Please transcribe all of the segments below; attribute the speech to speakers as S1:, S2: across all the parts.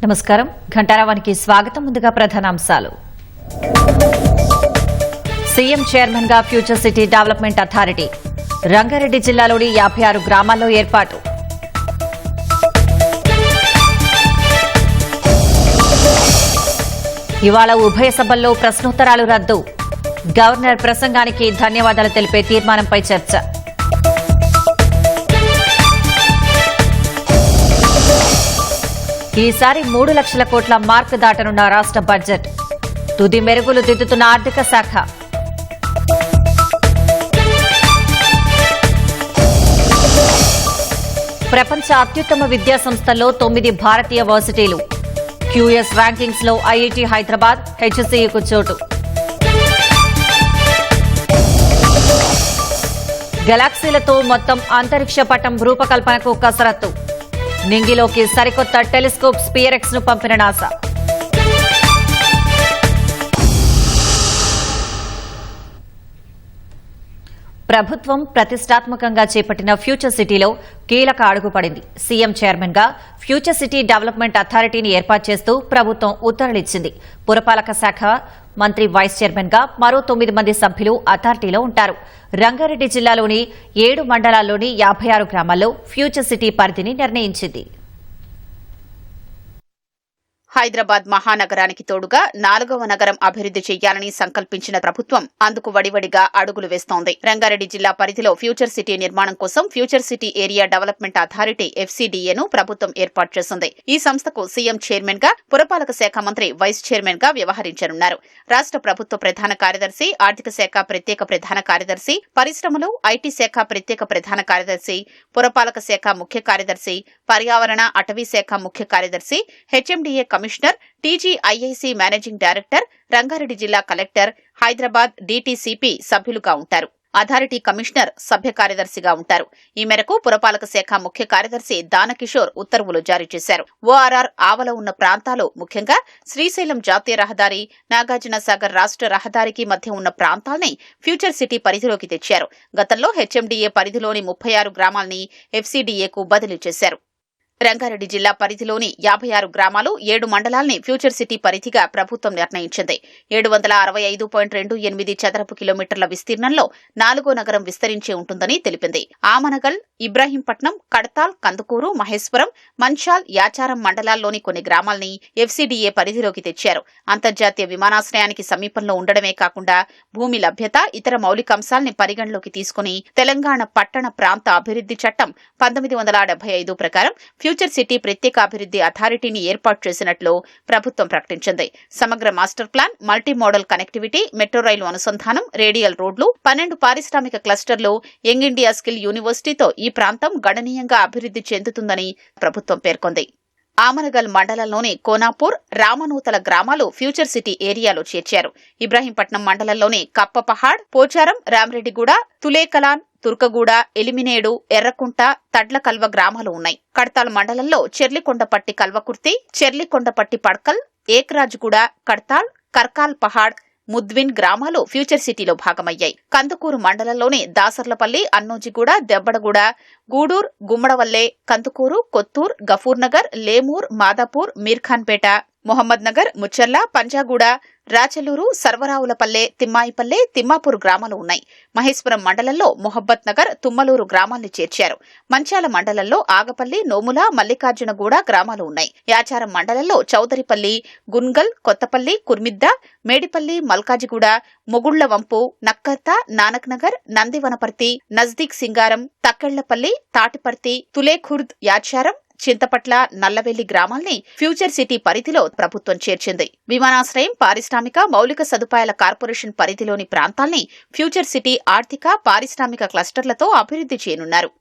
S1: నమస్కారం ఘంటారావానికి స్వాగతం. ముందుగా ప్రధానాంశాలు. సీఎం చైర్మన్ గా future city development authority Rangareddy జిల్లాలోని 56 గ్రామాల్లో ఏర్పాటు. ఇవాళ ఉభయ సభల్లో ప్రశ్నోత్తరాలు రద్దు. గవర్నర్ ప్రసంగానికి ధన్యవాదాలు తెలిపే తీర్మానంపై చర్చ. ఈసారి 3 లక్షల కోట్ల మార్క్ దాటనున్న రాష్ట్ర బడ్జెట్. తుది మెరుగులు దిద్దుతున్న ఆర్థిక శాఖ. ప్రపంచ అత్యుత్తమ విద్యా సంస్థల్లో 9 భారతీయ వర్సిటీలు. క్యూఎస్ ర్యాంకింగ్స్ లో ఐఐటి హైదరాబాద్, హెచ్సియుకు చోటు. గెలాక్సీలతో మొత్తం అంతరిక్ష పటం రూపకల్పనకు కసరత్తు. నింగిలోకి సరికొత్త టెలిస్కోప్ స్పియరెక్స్ ను పంపిన నాసా. ప్రభుత్వం ప్రతిష్టాత్మకంగా చేపట్టిన ఫ్యూచర్ సిటీలో కీలక అడుగు పడింది. సీఎం చైర్మన్ గా ఫ్యూచర్ సిటీ డెవలప్మెంట్ అథారిటీని ఏర్పాటు చేస్తూ ప్రభుత్వం ఉత్తర్వులిచ్చింది. పురపాలక శాఖ మంత్రి వైస్ చైర్మన్ గా మరో 9 మంది సభ్యులు అథారిటీలో ఉంటారు. రంగారెడ్డి జిల్లాలోని 7 మండలాల్లోని 56 గ్రామాల్లో ఫ్యూచర్ సిటీ పరిధిని నిర్ణయించింది.
S2: హైదరాబాద్ మహానగరానికి తోడుగా 4వ నగరం అభివృద్ది చేయాలని సంకల్పించిన ప్రభుత్వం అందుకు వడివడిగా అడుగులు వేస్తోంది. రంగారెడ్డి జిల్లా పరిధిలో ఫ్యూచర్ సిటీ నిర్మాణం కోసం future city area development authority FCDAను ప్రభుత్వం ఏర్పాటు చేసింది. ఈ సంస్థకు సీఎం చైర్మన్ గా, పురపాలక శాఖ మంత్రి వైస్ చైర్మన్ గా వ్యవహరించనున్నారు. రాష్ట్ర ప్రభుత్వ ప్రధాన కార్యదర్శి, ఆర్థిక శాఖ ప్రత్యేక ప్రధాన కార్యదర్శి, పరిశ్రమలు, ఐటీ శాఖ ప్రత్యేక ప్రధాన కార్యదర్శి, పురపాలక శాఖ ముఖ్య కార్యదర్శి, పర్యావరణ అటవీ శాఖ ముఖ్య కార్యదర్శి, HMDA commissioner, TGIIC managing director, Rangareddy జిల్లా కలెక్టర్, హైదరాబాద్ DTCP సభ్యులుగా ఉంటారు. అథారిటీ కమిషనర్ సభ్య కార్యదర్శిగా ఉంటారు. ఈ మేరకు పురపాలక శాఖ ముఖ్య కార్యదర్శి దానకిషోర్ ఉత్తర్వులు జారీ చేశారు. ORR ఆవల ఉన్న ప్రాంతాలు, ముఖ్యంగా శ్రీశైలం జాతీయ రహదారి, నాగార్జున సాగర్ రాష్ట్ర రహదారికి మధ్య ఉన్న ప్రాంతాల్ని ఫ్యూచర్ సిటీ పరిధిలోకి తెచ్చారు. గతంలో HMDA పరిధిలోని 36 గ్రామాల్ని FCDAకు బదిలీ చేశారు. రంగారెడ్డి జిల్లా పరిధిలోని 56 గ్రామాలు, 7 మండలాల్ని ఫ్యూచర్ సిటీ పరిధిగా ప్రభుత్వం నిర్ణయించింది. 765.28 చదరపు కిలోమీటర్ల విస్తీర్ణంలో 4వ నగరం విస్తరించి ఉంటుందని తెలిపింది. ఆమనగల్, ఇబ్రాహీంపట్నం, కడతాల్, కందుకూరు, మహేశ్వరం, మంచాల్, యాచారం మండలాల్లోని కొన్ని గ్రామాల్ని FCDA పరిధిలోకి తెచ్చారు. అంతర్జాతీయ విమానాశ్రయానికి సమీపంలో ఉండడమే కాకుండా భూమి లభ్యత, ఇతర మౌలికాంశాల్ని పరిగణలోకి తీసుకుని తెలంగాణ పట్టణ ప్రాంత అభివృద్ది చట్టం 1975 ప్రకారం ఫ్యూచర్ సిటీ ప్రత్యేక అభివృద్ది అథారిటీని ఏర్పాటు చేసినట్లు ప్రభుత్వం ప్రకటించింది. సమగ్ర master plan, multi modal connectivity, metro rail అనుసంధానం, రేడియల్ రోడ్లు, 12 పారిశ్రామిక క్లస్టర్లు, యంగ్ ఇండియా స్కిల్ యూనివర్సిటీతో ఈ ప్రాంతం గణనీయంగా అభివృద్ది చెందుతుందని ప్రభుత్వం పేర్కొంది. ఆమనగల్ మండలంలోని కోనాపూర్, రామనూతల గ్రామాలు ఫ్యూచర్ సిటీ ఏరియాలో చేర్చారు. ఇబ్రాహీంపట్నం మండలంలోని కప్పపహాడ్, పోచారం, రామరెడ్డిగూడ, తులేకలాన్, తుర్కగూడ, ఎలిమినేడు, ఎర్రకుంట, తడ్లకల్వ గ్రామాలు ఉన్నాయి. కడతాల్ మండలంలో చెర్లికొండపట్టి కల్వకుర్తి, చెర్లికొండపట్టి పడ్కల్, ఏక్రాజ్గూడ, కడతాల్, కర్కాల్ పహాడ్, ముద్విన్ గ్రామాలు ఫ్యూచర్ సిటీలో భాగమయ్యాయి. కందుకూరు మండలంలోని దాసర్లపల్లి, అన్నోజిగూడ, దెబ్బడగూడ, గూడూర్, గుమ్మడవల్లే, కందుకూరు, కొత్తూర్, గఫూర్నగర్, లేమూర్, మాదాపూర్, మీర్ఖాన్పేట, మొహమ్మద్ నగర్, ముచ్చర్ల, పంజాగూడ, రాచలూరు, సర్వరావులపల్లె, తిమ్మాయిపల్లె, తిమ్మాపూర్ గ్రామాలు ఉన్నాయి. మహేశ్వరం మండలంలో మొహబ్బత్ నగర్, తుమ్మలూరు గ్రామాల్ని చేర్చారు. మంచాల మండలంలో ఆగపల్లి, నోముల, మల్లికార్జునగూడ గ్రామాలు ఉన్నాయి. యాచారం మండలంలో చౌదరిపల్లి, గున్గల్, కొత్తపల్లి, కుర్మిద్ద, మేడిపల్లి, మల్కాజిగూడ, మొగుళ్లవంపు, నక్కర్త, నానక్ నగర్, నందివనపర్తి, నజ్దీక్ సింగారం, తక్కెళ్లపల్లి, తాటిపర్తి, తులేఖుర్ద్, యాచారం, చింతపట్ల, నల్లవెల్లి గ్రామాల్ని ఫ్యూచర్ సిటీ పరిధిలో ప్రభుత్వం చేర్చింది. విమానాశ్రయం, పారిశ్రామిక మౌలిక సదుపాయాల కార్పొరేషన్ పరిధిలోని ప్రాంతాల్ని ఫ్యూచర్ సిటీ ఆర్థిక, పారిశ్రామిక క్లస్టర్లతో అభివృద్ది చేయనున్నారు.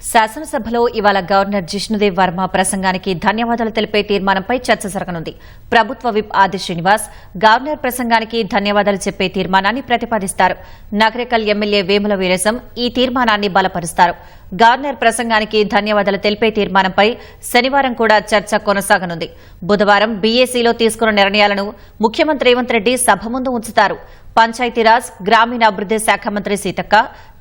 S1: శాసనసభలో ఇవాళ గవర్నర్ జిష్ణుదేవ్ వర్మ ప్రసంగానికి ధన్యవాదాలు తెలిపే తీర్మానంపై చర్చ జరగనుంది. ప్రభుత్వ విప్ ఆది శ్రీనివాస్ గవర్నర్ ప్రసంగానికి ధన్యవాదాలు చెప్పే తీర్మానాన్ని ప్రతిపాదిస్తారు. నగరికల్ ఎమ్మెల్యే వేముల వీరేశం ఈ తీర్మానాన్ని బలపరుస్తారు. గవర్నర్ ప్రసంగానికి ధన్యవాదాలు తెలిపే తీర్మానంపై శనివారం కూడా చర్చ కొనసాగనుంది. బుధవారం బీఏసీలో తీసుకున్న నిర్ణయాలను ముఖ్యమంత్రి రేవంత్ రెడ్డి సభ ముందు ఉంచుతారు. పంచాయతీరాజ్ గ్రామీణాభివృద్ది శాఖ మంత్రి Seethakka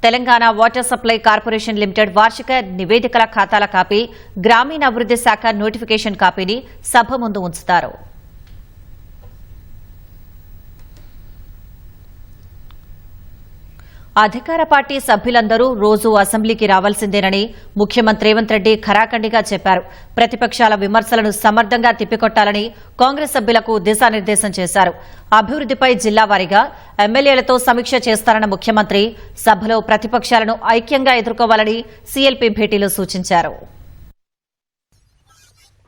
S1: Telangana water supply corporation limited వార్షిక నివేదికల ఖాతాల కాపీ, గ్రామీణాభివృద్ది శాఖ నోటిఫికేషన్ కాపీని సభ ముందు ఉంచుతారు. అధికార పార్టీ సభ్యులందరూ రోజూ అసెంబ్లీకి రావాల్సిందేనని ముఖ్యమంత్రి రేవంత్ రెడ్డి ఖరాఖండిగా చెప్పారు. ప్రతిపక్షాల విమర్శలను సమర్థంగా తిప్పికొట్టాలని కాంగ్రెస్ సభ్యులకు దిశానిర్దేశం చేశారు. అభివృద్దిపై జిల్లా వారీగా ఎమ్మెల్యేలతో సమీక్ష చేస్తారన్న ముఖ్యమంత్రి సభలో ప్రతిపక్షాలను ఐక్యంగా ఎదుర్కోవాలని సీఎల్పీ భేటీలో సూచించారు.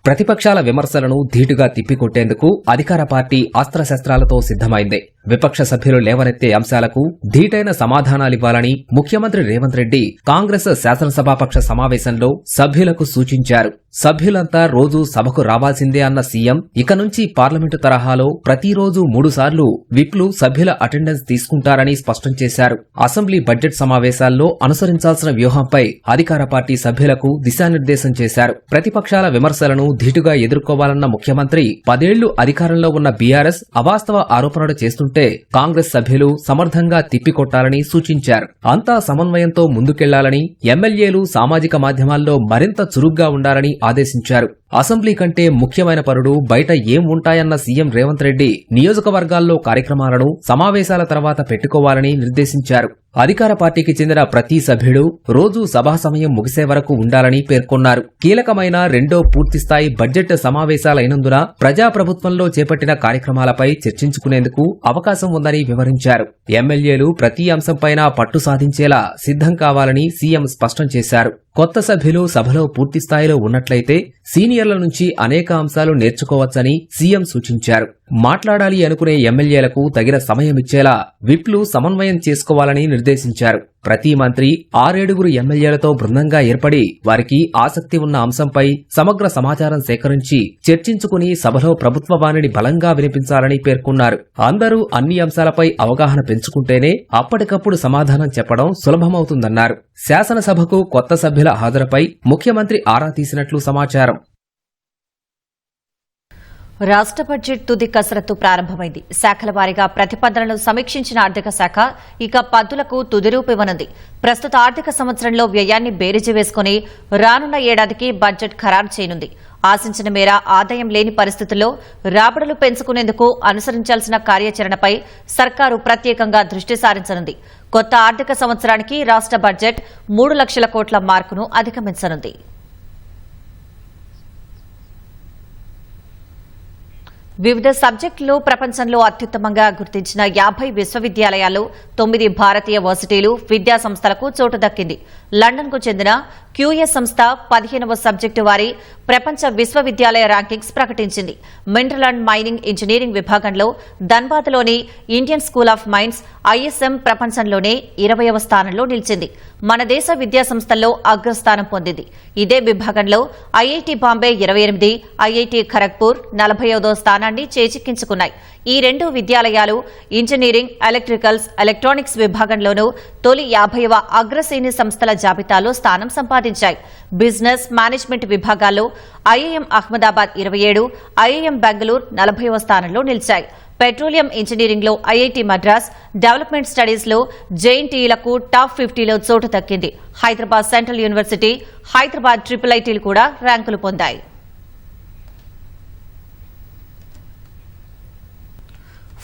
S3: ప్రతిపక్షాల విమర్శలను ధీటుగా తిప్పికొట్టేందుకు అధికార పార్టీ అస్త్రశస్త్రాలతో సిద్దమైంది. విపక్ష సభ్యులు లేవనెత్తే అంశాలకు ధీటైన సమాధానాలివ్వాలని ముఖ్యమంత్రి రేవంత్ రెడ్డి కాంగ్రెస్ శాసనసభాపక్ష సమావేశంలో సభ్యులకు సూచించారు. సభ్యులంతా రోజూ సభకు రావాల్సిందే అన్న సీఎం ఇక నుంచి పార్లమెంటు తరహాలో ప్రతిరోజు 3 సార్లు విప్లు సభ్యుల అటెండెన్స్ తీసుకుంటారని స్పష్టం చేశారు. అసెంబ్లీ బడ్జెట్ సమావేశాల్లో అనుసరించాల్సిన వ్యూహంపై అధికార పార్టీ సభ్యులకు దిశానిర్దేశం చేశారు. ప్రతిపక్షాల విమర్శలను ధీటుగా ఎదుర్కోవాలన్న ముఖ్యమంత్రి 10 ఏళ్లు అధికారంలో ఉన్న బీఆర్ఎస్ అవాస్తవ ఆరోపణలు చేస్తుంటే కాంగ్రెస్ సభ్యులు సమర్థంగా తిప్పికొట్టాలని సూచించారు. అంతా సమన్వయంతో ముందుకెళ్లాలని, ఎమ్మెల్యేలు సామాజిక మాధ్యమాల్లో మరింత చురుగ్గా ఉండాలని ఆదేశించారు. అసెంబ్లీ కంటే ముఖ్యమైన పరుడు బయట ఏం ఉంటాయన్న సీఎం రేవంత్ రెడ్డి నియోజకవర్గాల్లో కార్యక్రమాలను సమావేశాల తర్వాత పెట్టుకోవాలని నిర్దేశించారు. అధికార పార్టీకి చెందిన ప్రతి సభ్యుడు రోజూ సభా సమయం ముగిసే వరకు ఉండాలని పేర్కొన్నారు. కీలకమైన రెండో పూర్తిస్థాయి బడ్జెట్ సమావేశాలైనందున ప్రజాప్రభుత్వంలో చేపట్టిన కార్యక్రమాలపై చర్చించుకునేందుకు అవకాశం ఉందని వివరించారు. ఎమ్మెల్యేలు ప్రతి అంశంపైన పట్టు సాధించేలా సిద్ధం కావాలని సీఎం స్పష్టం చేశారు. కొత్త సభ్యులు సభలో పూర్తిస్థాయిలో ఉన్నట్లయితే సీనియర్ల నుంచి అనేక అంశాలు నేర్చుకోవచ్చని సీఎం సూచించారు. మాట్లాడాలి అనుకునే ఎమ్మెల్యేలకు తగిన సమయమిచ్చేలా విప్లు సమన్వయం చేసుకోవాలని నిర్దేశించారు. ప్రతి మంత్రి 6-7 ఎమ్మెల్యేలతో బృందంగా ఏర్పడి వారికి ఆసక్తి ఉన్న అంశంపై సమగ్ర సమాచారం సేకరించి చర్చించుకుని సభలో ప్రభుత్వ వాణిని బలంగా వినిపించాలని పేర్కొన్నారు. అందరూ అన్ని అంశాలపై అవగాహన పెంచుకుంటేనే అప్పటికప్పుడు సమాధానం చెప్పడం సులభమవుతుందన్నారు. శాసనసభకు కొత్త సభ్యుల హాజరుపై ముఖ్యమంత్రి ఆరా తీసినట్లు సమాచారం.
S1: రాష్ట్ర బడ్జెట్ తుది కసరత్తు ప్రారంభమైంది. శాఖల వారీగా ప్రతిపాదనలు సమీక్షించిన ఆర్థిక శాఖ ఇక పద్దులకు తుది రూపివ్వనుంది. ప్రస్తుత ఆర్థిక సంవత్సరంలో వ్యయాన్ని బేరీజు వేసుకుని రానున్న ఏడాదికి బడ్జెట్ ఖరారు చేయనుంది. ఆశించిన మేర ఆదాయం లేని పరిస్థితుల్లో రాబడులు పెంచుకునేందుకు అనుసరించాల్సిన కార్యాచరణపై సర్కారు ప్రత్యేకంగా దృష్టి సారించనుంది. కొత్త ఆర్థిక సంవత్సరానికి రాష్ట్ర బడ్జెట్ 3 లక్షల కోట్ల మార్కును అధిగమించనుంది. వివిధ సబ్జెక్టుల్లో ప్రపంచంలో అత్యుత్తమంగా గుర్తించిన 50 విశ్వవిద్యాలయాలు, 9 భారతీయ వర్సిటీలు, విద్యా సంస్థలకు చోటు దక్కింది. లండన్కు చెందిన క్యూఎస్ సంస్థ 15వ సబ్జెక్టు వారి ప్రపంచ విశ్వవిద్యాలయ ర్యాంకింగ్స్ ప్రకటించింది. మినరల్ అండ్ మైనింగ్ ఇంజనీరింగ్ విభాగంలో ధన్బాద్లోని Indian School of Mines ISM ప్రపంచంలోనే 20వ స్థానంలో నిలిచింది. మన దేశ విద్యా సంస్థల్లో అగ్రస్థానం పొందింది. ఇదే విభాగంలో ఐఐటి బాంబే 28, ఐఐటి ఖరగ్పూర్ 40వ స్థానాన్ని చేజిక్కించుకున్నాయి. ఈ 2 విద్యాలయాలు ఇంజనీరింగ్, ఎలక్ట్రికల్స్, ఎలక్ట్రానిక్స్ విభాగంలోనూ తొలి 50వ అగ్రశ్రేణి సంస్థల జాబితాలో స్థానం సంపాదించాయి. బిజినెస్, మేనేజ్మెంట్ విభాగాల్లో ఐఐఎం అహ్మదాబాద్ 27, ఐఐఎం బెంగళూరు 40వ స్థానంలో నిలిచాయి. పెట్రోలియం ఇంజనీరింగ్లో ఐఐటి మద్రాస్, డెవలప్మెంట్ స్టడీస్లో జేఎన్టీలకు టాప్ 50లో చోటు దక్కింది. Hyderabad central university, Hyderabad triple కూడా ర్యాంకులు పొందాయి.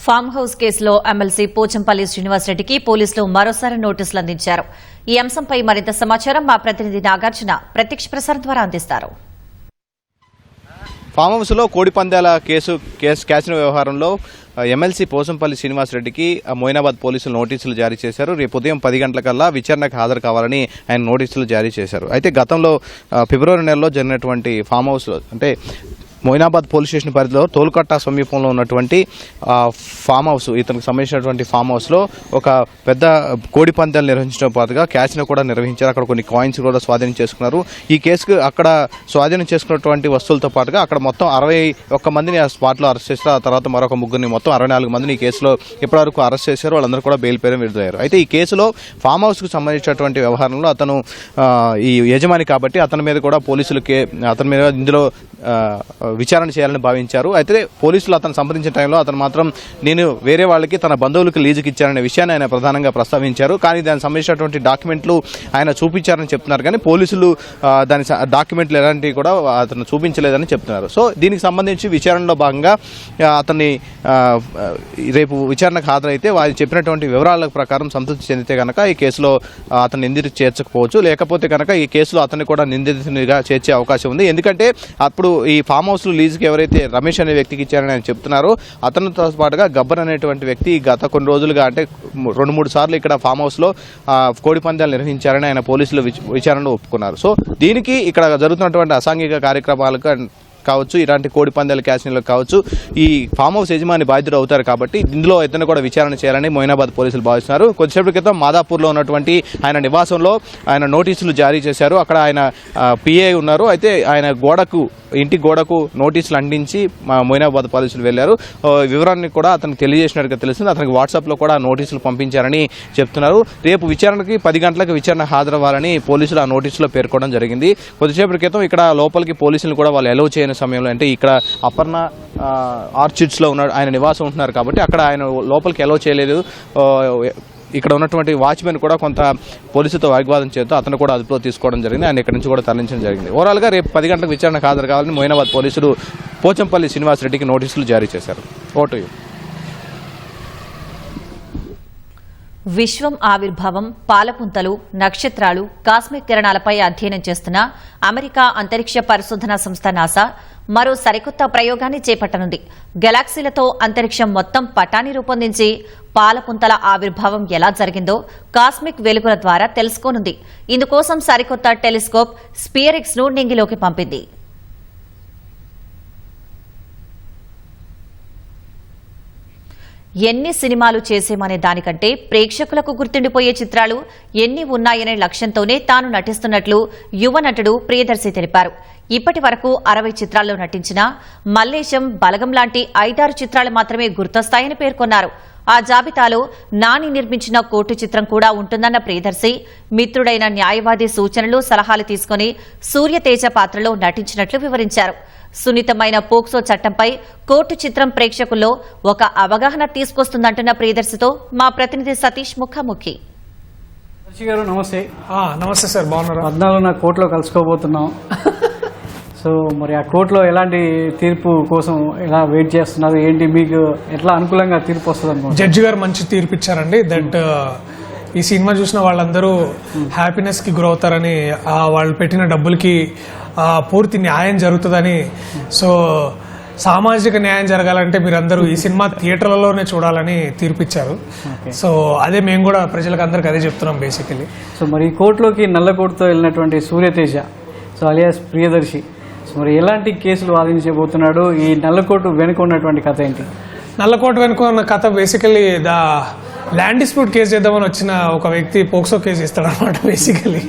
S1: ఫామ్ హౌస్ కేసులో ఎమ్మెల్సీ పోచంపల్లి శ్రీనివాసరెడ్డికి పోలీసులు మరోసారి నోటీసులు అందించారు. ఈ అంశంపై మరింత సమాచారం మా ప్రతినిధి నాగార్జున ప్రత్యక్ష ప్రసారం ద్వారా అందిస్తారు.
S4: ఫామ్ హౌస్లో కోడి పందాల క్యాసినో వ్యవహారంలో ఎమ్మెల్సీ పోచంపల్లి శ్రీనివాసరెడ్డికి మొయినాబాద్ పోలీసులు నోటీసులు జారీ చేశారు. రేపు ఉదయం 10 గంటలకల్లా విచారణకు హాజరు కావాలని ఆయన నోటీసులు జారీ చేశారు. అయితే గతంలో ఫిబ్రవరి నెలలో జరిగినటువంటి ఫామ్ హౌస్ అంటే మొయినాబాద్ పోలీస్ స్టేషన్ పరిధిలో తోలుకట్ట సమీపంలో ఉన్నటువంటి ఫామ్ హౌస్, ఇతనికి సంబంధించినటువంటి ఫామ్ హౌస్లో ఒక పెద్ద కోడి పందాలు నిర్వహించడం పాటుగా క్యాసినో కూడా నిర్వహించారు. అక్కడ కొన్ని కాయిన్స్ కూడా స్వాధీనం చేసుకున్నారు. ఈ కేసుకు అక్కడ స్వాధీనం చేసుకున్నటువంటి వస్తువులతో పాటుగా అక్కడ మొత్తం 61 మందిని ఆ స్పాట్లో అరెస్ట్ చేశారు. ఆ తర్వాత మరొక ముగ్గురిని, మొత్తం 64 మందిని ఈ కేసులో ఇప్పటివరకు అరెస్ట్ చేశారు. వాళ్ళందరూ కూడా బెయిల్ పేరు విడుదలయ్యారు. అయితే ఈ కేసులో ఫామ్ హౌస్కు సంబంధించినటువంటి వ్యవహారంలో అతను ఈ యజమాని కాబట్టి అతని మీద కూడా పోలీసులు ఇందులో విచారణ చేయాలని భావించారు. అయితే పోలీసులు అతను సంప్రదించిన టైంలో అతను మాత్రం నేను వేరే వాళ్ళకి తన బంధువులకు లీజుకి ఇచ్చారనే విషయాన్ని ఆయన ప్రధానంగా ప్రస్తావించారు. కానీ దానికి సంబంధించినటువంటి డాక్యుమెంట్లు ఆయన చూపించారని చెప్తున్నారు. కానీ పోలీసులు దాని డాక్యుమెంట్లు ఎలాంటివి కూడా అతను చూపించలేదని చెప్తున్నారు. సో దీనికి సంబంధించి విచారణలో భాగంగా అతన్ని రేపు విచారణకు హాజరైతే వారు చెప్పినటువంటి వివరాల ప్రకారం సంతృప్తి చెందితే కనుక ఈ కేసులో అతను నిందితుడిని చేర్చకపోవచ్చు. లేకపోతే కనుక ఈ కేసులో అతన్ని కూడా నిందితునిగా చేర్చే అవకాశం ఉంది. ఎందుకంటే అప్పుడు ఈ ఫామ్ హౌస్ లీజుకి ఎవరైతే రమేష్ అనే వ్యక్తికి ఇచ్చారని ఆయన చెప్తున్నారో అతనితో పాటుగా గబ్బర్ అనేటువంటి వ్యక్తి గత కొన్ని రోజులుగా అంటే 2-3 సార్లు ఇక్కడ ఫామ్ హౌస్ లో కోడి పందాలు నిర్వహించారని ఆయన పోలీసులు విచారణలో ఒప్పుకున్నారు. సో దీనికి ఇక్కడ జరుగుతున్నటువంటి అసాంఘిక కార్యక్రమాలకు కావచ్చు, ఇలాంటి కోడి పందాల క్యాసినోలకు కావచ్చు, ఈ ఫామ్ హౌస్ యజమాని బాధ్యుడు అవుతారు. కాబట్టి ఇందులో ఇతను కూడా విచారణ చేయాలని మొయినాబాద్ పోలీసులు భావిస్తున్నారు. కొద్దిసేపటి క్రితం మాదాపూర్లో ఉన్నటువంటి ఆయన నివాసంలో ఆయన నోటీసులు జారీ చేశారు. అక్కడ ఆయన పిఏ ఉన్నారు. అయితే ఆయన ఇంటి గోడకు నోటీసులు అందించి మొయినాబాద్ పోలీసులు వెళ్లారు. వివరాన్ని కూడా అతనికి తెలియజేసినట్టుగా తెలిసింది. అతనికి వాట్సాప్లో కూడా నోటీసులు పంపించారని చెప్తున్నారు. రేపు విచారణకి 10 గంటలకు విచారణ హాజరవ్వాలని పోలీసులు ఆ నోటీసులో పేర్కొనడం జరిగింది. కొద్దిసేపటి క్రితం ఇక్కడ లోపలికి పోలీసులు కూడా వాళ్ళు అలౌ చేయని సమయంలో అంటే ఇక్కడ అపర్ణ ఆర్చిడ్స్లో ఉన్నాడు, ఆయన నివాసం ఉంటున్నారు కాబట్టి అక్కడ ఆయన లోపలికి అలౌ చేయలేదు. ఇక్కడ ఉన్నటువంటి వాచ్మెన్ కూడా కొంత పోలీసుతో వాగ్వాదం చేస్తూ అతను కూడా అదుపులో తీసుకోవడం జరిగింది. ఆయన ఇక్కడ నుంచి కూడా తరలించడం జరిగింది. ఓవరాల్గా రేపు 10 గంటలకు విచారణకు హాజరు కావాలని మొయినాబాద్ పోలీసులు పోచంపల్లి శ్రీనివాసరెడ్డికి నోటీసులు జారీ చేశారు. ఓటు
S1: విశ్వం ఆవిర్భావం, పాలపుంతలు, నక్షత్రాలు, కాస్మిక్ కిరణాలపై అధ్యయనం చేస్తున్న అమెరికా అంతరిక్ష పరిశోధనా సంస్థ నాసా మరో సరికొత్త ప్రయోగాన్ని చేపట్టనుంది. గెలాక్సీలతో అంతరిక్షం మొత్తం పటాన్ని రూపొందించి పాలపుంతల ఆవిర్భావం ఎలా జరిగిందో కాస్మిక్ వెలుగుల ద్వారా తెలుసుకోనుంది. ఇందుకోసం సరికొత్త టెలిస్కోప్ స్పియరిక్స్ ను నింగిలోకి పంపింది. ఎన్ని సినిమాలు చేసేమనే దానికంటే ప్రేక్షకులకు గుర్తుండిపోయే చిత్రాలు ఎన్ని ఉన్నాయనే లక్ష్యంతోనే తాను నటిస్తున్నట్లు యువ నటుడు ప్రియదర్శి తెలిపారు. ఇప్పటి వరకు 60 చిత్రాల్లో నటించిన మల్లేశం, బలగం లాంటి 5-6 చిత్రాలు మాత్రమే గుర్తొస్తాయని పేర్కొన్నారు. ఆ జాబితాలో నాని నిర్మించిన కోర్టు చిత్రం కూడా ఉంటుందన్న ప్రియదర్శి మిత్రుడైన న్యాయవాది సూచనలు, సలహాలు తీసుకుని సూర్యతేజ పాత్రలో నటించినట్లు వివరించారు. సున్నితమైన పోక్సో చట్టంపై కోర్టు చిత్రం ప్రేక్షకుల్లో ఒక అవగాహన తీసుకొస్తుందంటున్న ప్రియదర్శితో మా ప్రతినిధి సతీష్ ముఖాముఖి.
S5: గారు నమస్తే.
S6: నమస్తే సార్, బాగున్నారు?
S5: 14 కోర్టులో కలుసుకోబోతున్నాం. సో మరి ఆ కోర్టులో ఎలాంటి తీర్పు కోసం ఎలా వెయిట్ చేస్తున్నారు, ఏంటి, మీకు ఎట్లా అనుకూలంగా తీర్పు వస్తుంది అనుకో?
S6: జడ్జి గారు మంచి తీర్పు ఇచ్చారండి. దట్ ఈ సినిమా చూసిన వాళ్ళందరూ హ్యాపీనెస్ కి గురవుతారని, వాళ్ళు పెట్టిన డబ్బులకి పూర్తి న్యాయం జరుగుతుందని. సో సామాజిక న్యాయం జరగాలంటే మీరందరూ ఈ సినిమా థియేటర్లలోనే చూడాలని తీర్పిచ్చారు. సో అదే మేము కూడా ప్రజలకు అందరికి అదే చెప్తున్నాం బేసికలీ.
S5: సో మరి ఈ కోర్టులోకి నల్ల కోటుతో వెళ్ళినటువంటి Surya Teja, so alias Priyadarshi, so మరి ఎలాంటి కేసులు వాదించబోతున్నాడు? ఈ నల్లకోటు వెనుక ఉన్నటువంటి కథ ఏంటి?
S6: నల్లకోట వెనుక ఉన్న కథ బేసికలీ ల్యాండ్ డిస్ప్యూట్ కేసు చేద్దామని వచ్చిన ఒక వ్యక్తి పోక్సో కేసు ఇస్తాడనమాట బేసికలీ.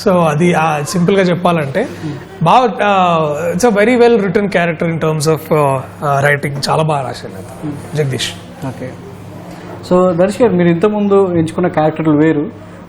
S6: సో అది సింపుల్ గా చెప్పాలంటే బాగా it's a very well return character in terms of writing. చాలా బాగా రాశారు జగదీష్.
S5: ఓకే. సో దర్శక్ గారు, మీరు ఇంతకుముందు ఎంచుకున్న క్యారెక్టర్లు వేరు.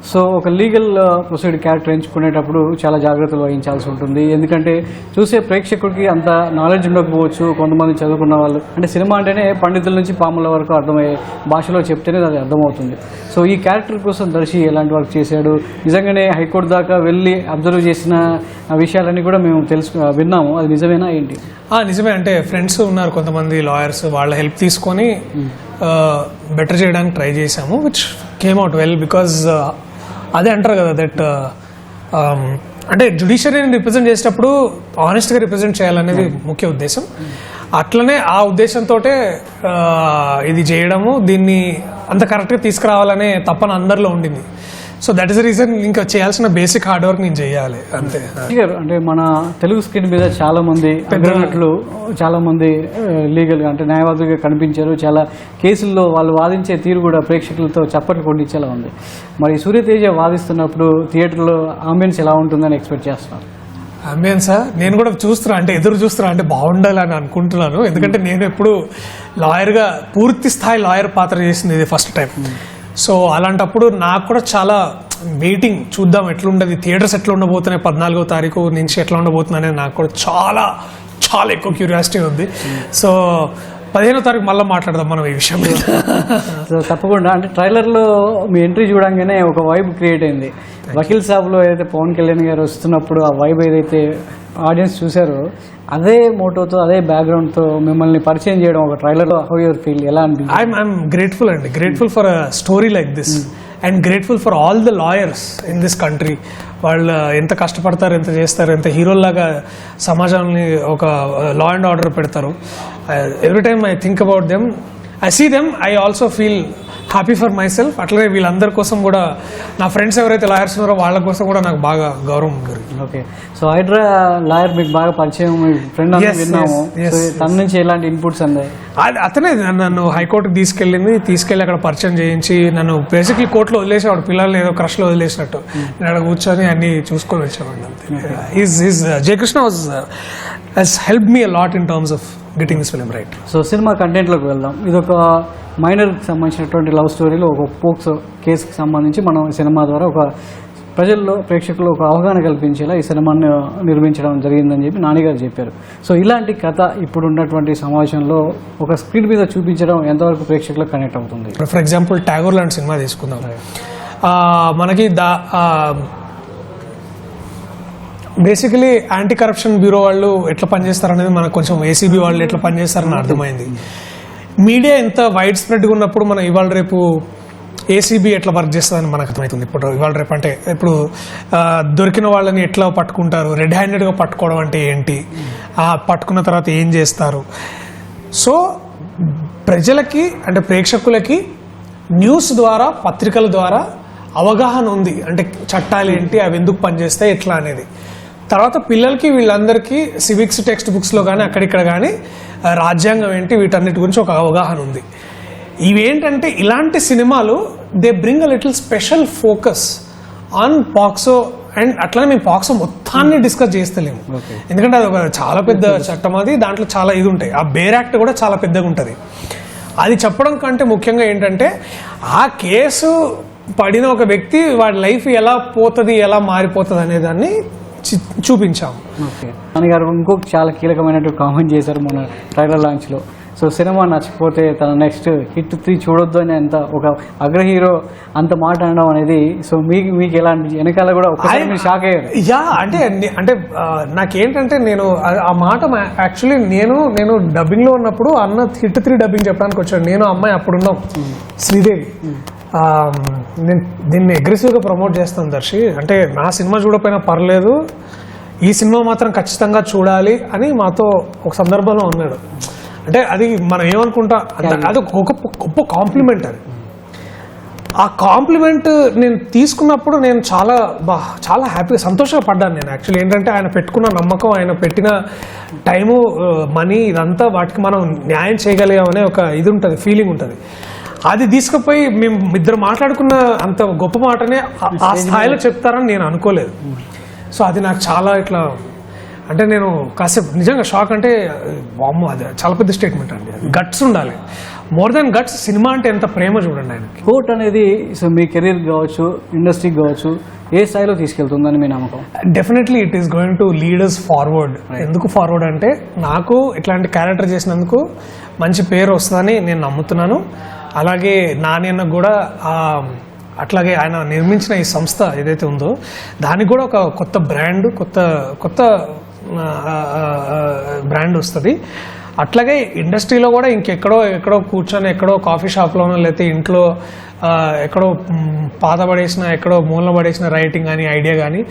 S5: సో ఒక లీగల్ ప్రొసీడ్ క్యారెక్టర్ ఎంచుకునేటప్పుడు చాలా జాగ్రత్తలు వహించాల్సి ఉంటుంది. ఎందుకంటే చూసే ప్రేక్షకుడికి అంత నాలెడ్జ్ ఉండకపోవచ్చు. కొంతమంది చదువుకున్న వాళ్ళు, అంటే సినిమా అంటేనే పండితుల నుంచి పాముల వరకు అర్థమయ్యే భాషలో చెప్తేనే అది అర్థమవుతుంది. సో ఈ క్యారెక్టర్ కోసం దర్శి ఎలాంటి వర్క్ చేశాడు? నిజంగానే హైకోర్టు దాకా వెళ్ళి అబ్జర్వ్ చేసిన విషయాలన్నీ కూడా మేము విన్నాము. అది నిజమేనా ఏంటి?
S6: నిజమే. అంటే ఫ్రెండ్స్ ఉన్నారు కొంతమంది లాయర్స్, వాళ్ళ హెల్ప్ తీసుకొని బెటర్ చేయడానికి ట్రై చేశాము, which came out well. Because అదే అంటారు కదా, దట్ అంటే జ్యుడిషియరీని రిప్రజెంట్ చేసేటప్పుడు ఆనెస్ట్గా రిప్రజెంట్ చేయాలనేది ముఖ్య ఉద్దేశం. అట్లనే ఆ ఉద్దేశంతో ఇది చేయడము, దీన్ని అంత కరెక్ట్గా తీసుకురావాలనే తపన అందరిలో ఉండింది. So that is the reason. ఇంకా చేయాల్సిన బేసిక్ హార్డ్ వర్క్ నేను చేయాలి అంతే.
S5: అంటే మన తెలుగు స్క్రీన్ మీద చాలా మంది అగ్రనటులు, చాలా మంది లీగల్ గా అంటే న్యాయవాదులుగా కనిపించారు. చాలా కేసుల్లో వాళ్ళు వాదించే తీరు కూడా ప్రేక్షకులతో చప్పట్లు కొట్టించేలా ఉంది. మరి సూర్యతేజ వాదిస్తున్నప్పుడు థియేటర్లో అంబియన్స్ ఎలా ఉంటుందని ఎక్స్పెక్ట్ చేస్తున్నారు?
S6: అంబియన్సా నేను కూడా చూస్తున్నా, అంటే ఎదురు చూస్తున్నా, అంటే బాగుండాలని అనుకుంటున్నాను. ఎందుకంటే నేను ఎప్పుడు లాయర్గా పూర్తి స్థాయి లాయర్ పాత్ర చేసింది ఇది ఫస్ట్ టైం. సో అలాంటప్పుడు నాకు కూడా చాలా వెయిటింగ్, చూద్దాం ఎట్లుండదు, థియేటర్స్ ఎట్లా ఉండబోతున్నాయి 14వ తారీఖు నుంచి ఎట్లా ఉండబోతుంది అనేది నాకు కూడా చాలా చాలా ఎక్కువ క్యూరియాసిటీ ఉంది. సో 15వ తారీఖు మళ్ళీ మాట్లాడదాం మనం ఈ విషయం మీద.
S5: సో తప్పకుండా, అంటే ట్రైలర్లో మీ ఎంట్రీ చూడంగానే ఒక వైబ్ క్రియేట్ అయింది. వకీల్ సాబ్లో ఏదైతే పవన్ కళ్యాణ్ గారు వస్తున్నప్పుడు ఆ వైబ్ ఏదైతే ఆడియన్స్ చూసారో అదే మోటోతో అదే బ్యాక్గ్రౌండ్తో మిమ్మల్ని పరిచయం చేయడం ఒక ట్రైలర్లో, హౌ యువర్ ఫీల్, ఎలా అనిపించింది?
S6: ఐఎమ్ గ్రేట్ఫుల్ అండి, grateful for a story like this and grateful for all the lawyers in this country. వాళ్ళు ఎంత కష్టపడతారు, ఎంత చేస్తారు, ఎంత హీరోల్లాగా సమాజాన్ని ఒక లా అండ్ ఆర్డర్ పెడతారు. Every time I think about them, I see them, I also feel happy for myself. అట్లనే వీళ్ళందరి కోసం కూడా, నా ఫ్రెండ్స్ ఎవరైతే లాయర్స్ ఉన్నారో వాళ్ళ కోసం కూడా నాకు బాగా గౌరవం ఉంది.
S5: ఓకే, సో హైడ్రా లాయర్ మీకు బాగా పరిచయం, మీ ఫ్రెండ్ అని విన్నాము. సో తన నుంచి ఎలాంటి ఇన్పుట్స్ అందాయి?
S6: అతనే నన్ను హైకోర్టుకి తీసుకెళ్ళి అక్కడ పరిచయం చేయించి నన్ను బేసిక్లీ కోర్టులో వదిలేసేవాడు, పిల్లల్ని ఏదో క్రష్లో వదిలేసినట్టు. నేను అక్కడ కూర్చొని అన్ని చూసుకొని వచ్చేవాడు అంతే. Jayakrishna has helped me a lot in terms of getting this film right.
S5: So cinema కంటెంట్లోకి వెళ్దాం. ఇది ఒక మైనర్కి సంబంధించినటువంటి లవ్ స్టోరీలో ఒక పోక్సో కేసుకి సంబంధించి మనం సినిమా ద్వారా ఒక ప్రజల్లో, ప్రేక్షకుల్లో ఒక అవగాహన కల్పించేలా ఈ సినిమాను నిర్మించడం జరిగిందని చెప్పి నానిగారు చెప్పారు. సో ఇలాంటి కథ ఇప్పుడు ఉన్నటువంటి సమాజంలో ఒక స్క్రీన్ మీద చూపించడం ఎంతవరకు ప్రేక్షకులకు కనెక్ట్ అవుతుంది?
S6: ఫర్ ఎగ్జాంపుల్ ట్యాగోర్ లాంటి సినిమా తీసుకుందాం. మనకి బేసికలీ యాంటీ కరప్షన్ బ్యూరో వాళ్ళు ఎట్లా పనిచేస్తారనేది మనకు కొంచెం ఏసీబీ వాళ్ళు ఎట్లా పనిచేస్తారని అర్థమైంది. మీడియా ఎంత వైడ్ స్ప్రెడ్గా ఉన్నప్పుడు మనం ఇవాళ రేపు ఏసీబీ ఎట్లా వర్క్ చేస్తుందని మనకు అర్థమవుతుంది. ఇప్పుడు ఇవాళ రేపు అంటే ఇప్పుడు దొరికిన వాళ్ళని ఎట్లా పట్టుకుంటారు, రెడ్ హ్యాండెడ్గా పట్టుకోవడం అంటే ఏంటి, పట్టుకున్న తర్వాత ఏం చేస్తారు. సో ప్రజలకి అంటే ప్రేక్షకులకి న్యూస్ ద్వారా, పత్రికల ద్వారా అవగాహన ఉంది, అంటే చట్టాలు ఏంటి, అవి ఎందుకు పనిచేస్తాయి, ఎట్లా అనేది. తర్వాత పిల్లలకి వీళ్ళందరికీ సివిక్స్ టెక్స్ట్ బుక్స్లో కానీ అక్కడిక్కడ కానీ రాజ్యాంగం ఏంటి, వీటన్నిటి గురించి ఒక అవగాహన ఉంది. ఇవేంటంటే ఇలాంటి సినిమాలు they bring a little special focus on POCSO. And అట్లనే మేము పాక్సో మొత్తాన్ని డిస్కస్ చేస్తలేము, ఎందుకంటే అది ఒక చాలా పెద్ద చట్టం, అది దాంట్లో చాలా ఇది ఉంటాయి. ఆ బేర్ యాక్ట్ కూడా చాలా పెద్దగా ఉంటుంది. అది చెప్పడం కంటే ముఖ్యంగా ఏంటంటే ఆ కేసు పడిన ఒక వ్యక్తి వాడి లైఫ్ ఎలా పోతుంది, ఎలా మారిపోతుంది అనే దాన్ని చూపించాము.
S5: ఓకే, నాన్నగారు ఇంకొక చాలా కీలకమైనటువంటి కామెంట్ చేశారు మన ట్రైలర్ లాంచ్లో. సో సినిమా నచ్చకపోతే తన నెక్స్ట్ హిట్ 3 చూడొద్దు అని అంత ఒక అగ్ర హీరో అంత మాట అనడం అనేది, సో మీకు ఎలా అనిపించింది? వెనకాల కూడా ఒకసారి షాక్ అయ్యారు.
S6: యా, అంటే నాకేంటంటే నేను ఆ మాట యాక్చువల్లీ నేను డబ్బింగ్లో ఉన్నప్పుడు అన్న హిట్ 3 డబ్బింగ్ చెప్పడానికి వచ్చాడు. నేను అమ్మాయి అప్పుడున్నాం, శ్రీదేవి. నేను దీన్ని అగ్రెసివ్గా ప్రమోట్ చేస్తాను దర్శి, అంటే నా సినిమా చూడకపోయినా పర్లేదు, ఈ సినిమా మాత్రం ఖచ్చితంగా చూడాలి అని మాతో ఒక సందర్భంలో ఉన్నాడు. అంటే అది మనం ఏమనుకుంటా, అది ఒక గొప్ప కాంప్లిమెంట్. అది ఆ కాంప్లిమెంట్ నేను తీసుకున్నప్పుడు నేను చాలా హ్యాపీగా, సంతోషంగా పడ్డాను. నేను యాక్చువల్లీ ఏంటంటే ఆయన పెట్టుకున్న నమ్మకం, ఆయన పెట్టిన టైము, మనీ, ఇదంతా వాటికి మనం న్యాయం చేయగలిగామనే ఒక ఇది ఉంటుంది, ఫీలింగ్ ఉంటుంది. అది తీసుకుపోయి మేము ఇద్దరు మాట్లాడుకున్న అంత గొప్ప మాటనే ఆ స్థాయిలో చెప్తారని నేను అనుకోలేదు. సో అది నాకు చాలా ఇట్లా, అంటే నేను కాసేపు నిజంగా షాక్. అంటే వామ్మో, అది చాలా పెద్ద స్టేట్మెంట్ అండి. అది గట్స్ ఉండాలి, మోర్ దాన్ గట్స్. సినిమా అంటే ఎంత ప్రేమ చూడండి ఆయనకి.
S5: కోర్ట్ అనేది సో మీ కెరీర్ కావచ్చు, ఇండస్ట్రీకి కావచ్చు, ఏ స్థాయిలో తీసుకెళ్తుందని మీ నమ్మకం?
S6: Definitely it is going to lead us forward. ఎందుకు ఫార్వర్డ్ అంటే నాకు ఇట్లాంటి క్యారెక్టర్ చేసినందుకు మంచి పేరు వస్తుందని నేను నమ్ముతున్నాను. అలాగే నాని అన్నకు కూడా అట్లాగే ఆయన నిర్మించిన ఈ సంస్థ ఏదైతే ఉందో దానికి కూడా ఒక కొత్త కొత్త బ్రాండ్ వస్తుంది. అట్లాగే ఇండస్ట్రీలో కూడా ఎక్కడో కూర్చొని ఎక్కడో కాఫీ షాప్లోనో లేకపోతే ఇంట్లో ఎక్కడో పాతబడేసిన, ఎక్కడో మూలన పడేసిన రైటింగ్ కానీ ఐడియా కానీ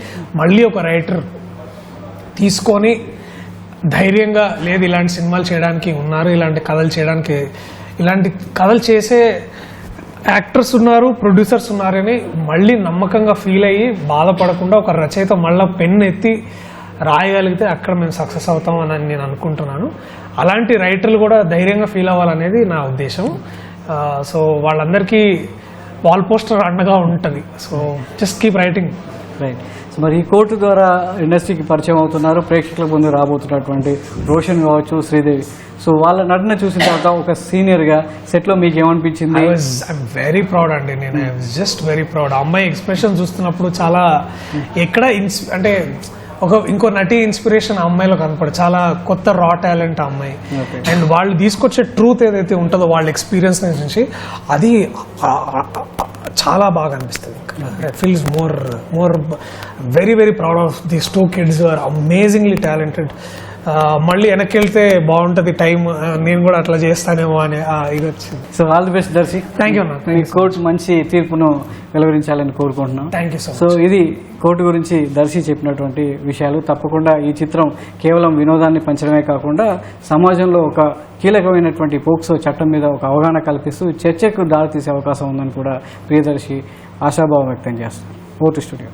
S6: మళ్ళీ ఒక రైటర్ తీసుకొని ధైర్యంగా లేదు ఇలాంటి సినిమాలు చేయడానికి ఉన్నారు, ఇలాంటి కథలు చేయడానికి, ఇలాంటి కథలు చేసే యాక్టర్స్ ఉన్నారు, ప్రొడ్యూసర్స్ ఉన్నారని మళ్ళీ నమ్మకంగా ఫీల్ అయ్యి బాధపడకుండా ఒక రచయిత మళ్ళీ పెన్ ఎత్తి రాయగలిగితే అక్కడ మేము సక్సెస్ అవుతాం అని నేను అనుకుంటున్నాను. అలాంటి రైటర్లు కూడా ధైర్యంగా ఫీల్ అవ్వాలనేది నా ఉద్దేశం. సో వాళ్ళందరికీ వాల్ పోస్టర్ అండగా ఉంటుంది. So just keep writing.
S5: Right. So మరి ఈ కోర్టు ద్వారా ఇండస్ట్రీకి పరిచయం అవుతున్నారు, ప్రేక్షకుల ముందు రాబోతున్నటువంటి రోషన్ కావచ్చు, శ్రీదేవి. సో వాళ్ళ నటన చూసిన తర్వాత ఒక సీనియర్గా సెట్లో మీకు ఏమనిపించింది?
S6: ఐఎమ్ వెరీ ప్రౌడ్ అండి. నేను జస్ట్ వెరీ ప్రౌడ్. అమ్మాయి ఎక్స్ప్రెషన్ చూస్తున్నప్పుడు చాలా ఎక్కడ అంటే ఇంకో నటి ఇన్స్పిరేషన్ ఆ అమ్మాయిలో కనపడు. చాలా కొత్త రా టాలెంట్ ఆ అమ్మాయి. అండ్ వాళ్ళు తీసుకొచ్చే ట్రూత్ ఏదైతే ఉంటుందో వాళ్ళ ఎక్స్పీరియన్స్ నుంచి అది చాలా బాగా అనిపిస్తుంది. Feels more very very proud of these 2 kids are amazingly talented. మళ్ళీ వెనక్కి వెళ్తే బాగుంటుంది టైం, నేను కూడా అట్లా చేస్తానేమో అని ఇది వచ్చింది.
S5: So all the best Darshi.
S6: Thank you అన్న.
S5: మీ కోర్టు మంచి తీర్పును వెలువరించాలని కోరుకుంటున్నాం.
S6: థ్యాంక్ యూ
S5: సో ఇది కోర్టు గురించి దర్శి చెప్పినటువంటి విషయాలు. తప్పకుండా ఈ చిత్రం కేవలం వినోదాన్ని పంచడమే కాకుండా సమాజంలో ఒక కీలకమైనటువంటి పోక్సో చట్టం మీద ఒక అవగాహన కల్పిస్తూ చర్చకు దారితీసే అవకాశం ఉందని కూడా ప్రియదర్శి ఆశాభావం వ్యక్తం చేస్తారు. Vote studio.